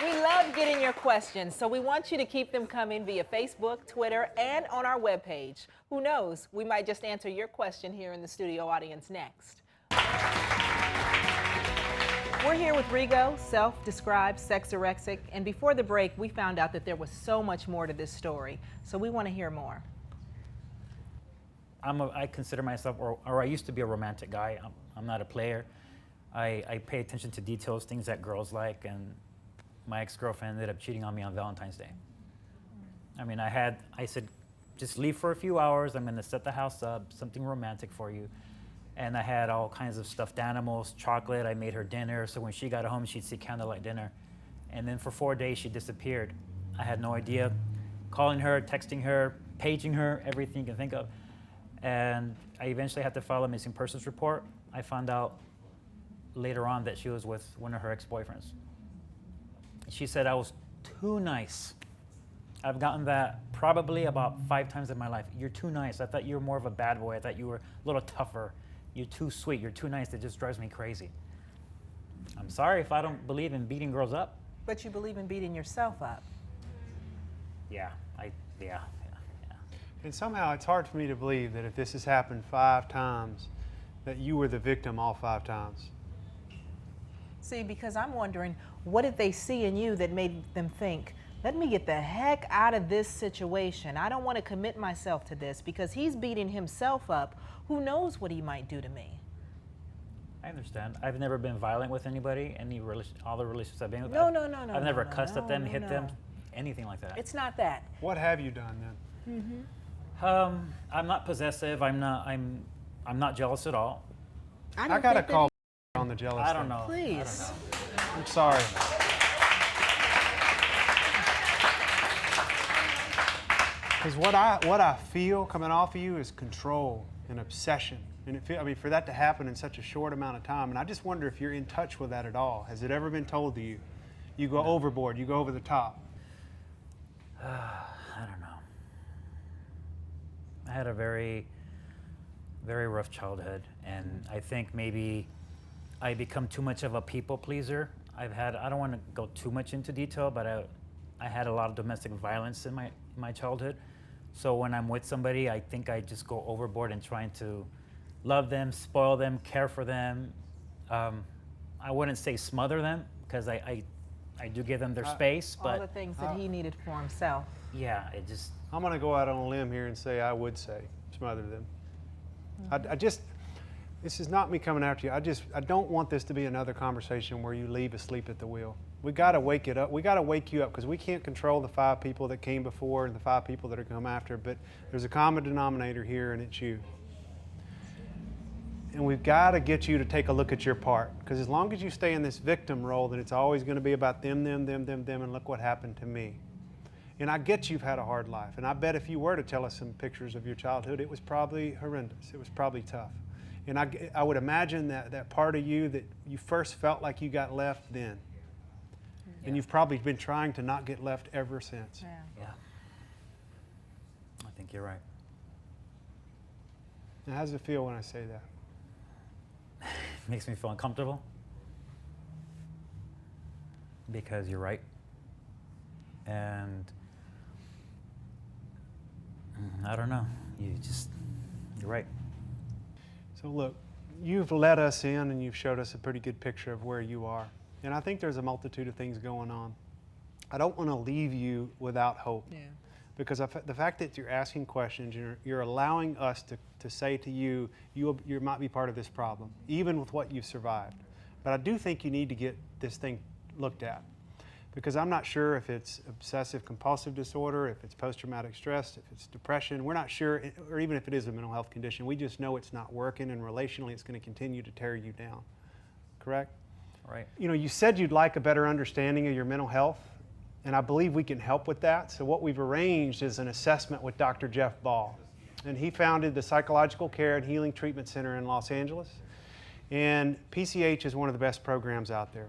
We love getting your questions, so we want you to keep them coming via Facebook, Twitter, and on our webpage. Who knows, we might just answer your question here in the studio audience next. We're here with Rigo, self-described sexorexic, and before the break, we found out that there was so much more to this story, so we want to hear more. I consider myself, or I used to be a romantic guy. I'm not a player. I pay attention to details, things that girls like, and my ex-girlfriend ended up cheating on me on Valentine's Day. I mean, I said, just leave for a few hours. I'm going to set the house up, something romantic for you. And I had all kinds of stuffed animals, chocolate. I made her dinner, so when she got home, she'd see candlelight dinner. And then for 4 days, she disappeared. I had no idea. Calling her, texting her, paging her, everything you can think of. And I eventually had to file a missing persons report. I found out later on that she was with one of her ex-boyfriends. She said I was too nice. I've gotten that probably about 5 times in my life. You're too nice. I thought you were more of a bad boy. I thought you were a little tougher. You're too sweet. You're too nice. It just drives me crazy. I'm sorry if I don't believe in beating girls up. But you believe in beating yourself up. Yeah. And somehow it's hard for me to believe that if this has happened 5 times, that you were the victim all 5 times. See, because I'm wondering, what did they see in you that made them think, let me get the heck out of this situation. I don't want to commit myself to this because he's beating himself up. Who knows what he might do to me? I understand. I've never been violent with anybody. All the relationships I've been with. No. I've never cussed at them, hit them, anything like that. It's not that. What have you done then? I'm not possessive. I'm not jealous at all. I gotta call on the jealous. I don't know. Please. I'm sorry. Because what I feel coming off of you is control and obsession, and for that to happen in such a short amount of time, and I just wonder if you're in touch with that at all. Has it ever been told to you? You go overboard. You go over the top. I don't know. I had a very, very rough childhood, and I think maybe I become too much of a people pleaser. I don't want to go too much into detail, but I had a lot of domestic violence in my childhood. So when I'm with somebody, I think I just go overboard in trying to love them, spoil them, care for them. I wouldn't say smother them, because I do give them their space, but all the things that he needed for himself. yeah, it just. I'm going to go out on a limb here and say I would say smother them. This is not me coming after you. I don't want this to be another conversation where you leave asleep at the wheel. We got to wake it up. We got to wake you up, because we can't control the 5 people that came before and the 5 people that are come after, but there's a common denominator here, and it's you. And we've got to get you to take a look at your part, because as long as you stay in this victim role, then it's always going to be about them, and look what happened to me. And I get you've had a hard life, and I bet if you were to tell us some pictures of your childhood, it was probably horrendous. It was probably tough. And I would imagine that part of you that you first felt like you got left then. Yeah. And you've probably been trying to not get left ever since. Yeah. I think you're right. Now, how does it feel when I say that? Makes me feel uncomfortable, because you're right. And I don't know. You're right. So look, you've let us in and you've showed us a pretty good picture of where you are. And I think there's a multitude of things going on. I don't want to leave you without hope. Yeah. Because the fact that you're asking questions, you're allowing us to say to you, you might be part of this problem, even with what you've survived. But I do think you need to get this thing looked at. Because I'm not sure if it's obsessive compulsive disorder, if it's post-traumatic stress, if it's depression. We're not sure, or even if it is a mental health condition. We just know it's not working, and relationally it's going to continue to tear you down. Correct? Right. You know, you said you'd like a better understanding of your mental health, and I believe we can help with that. So what we've arranged is an assessment with Dr. Jeff Ball. And he founded the Psychological Care and Healing Treatment Center in Los Angeles. And PCH is one of the best programs out there.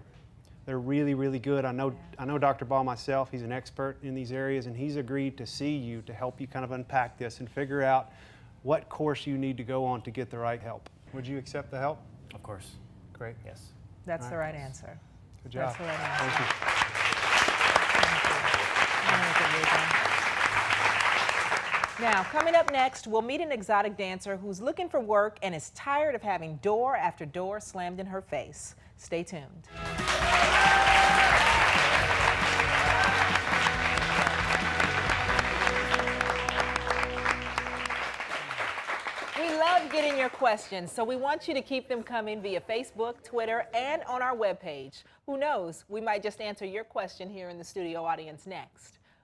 They're really, really good. I know Dr. Ball myself. He's an expert in these areas, and he's agreed to see you to help you kind of unpack this and figure out what course you need to go on to get the right help. Would you accept the help? Of course. Great. Yes. That's the right answer. Good job. That's the right answer. Thank you. Now, coming up next, we'll meet an exotic dancer who's looking for work and is tired of having door after door slammed in her face. Stay tuned. We love getting your questions, so we want you to keep them coming via Facebook, Twitter, and on our webpage. Who knows, we might just answer your question here in the studio audience next.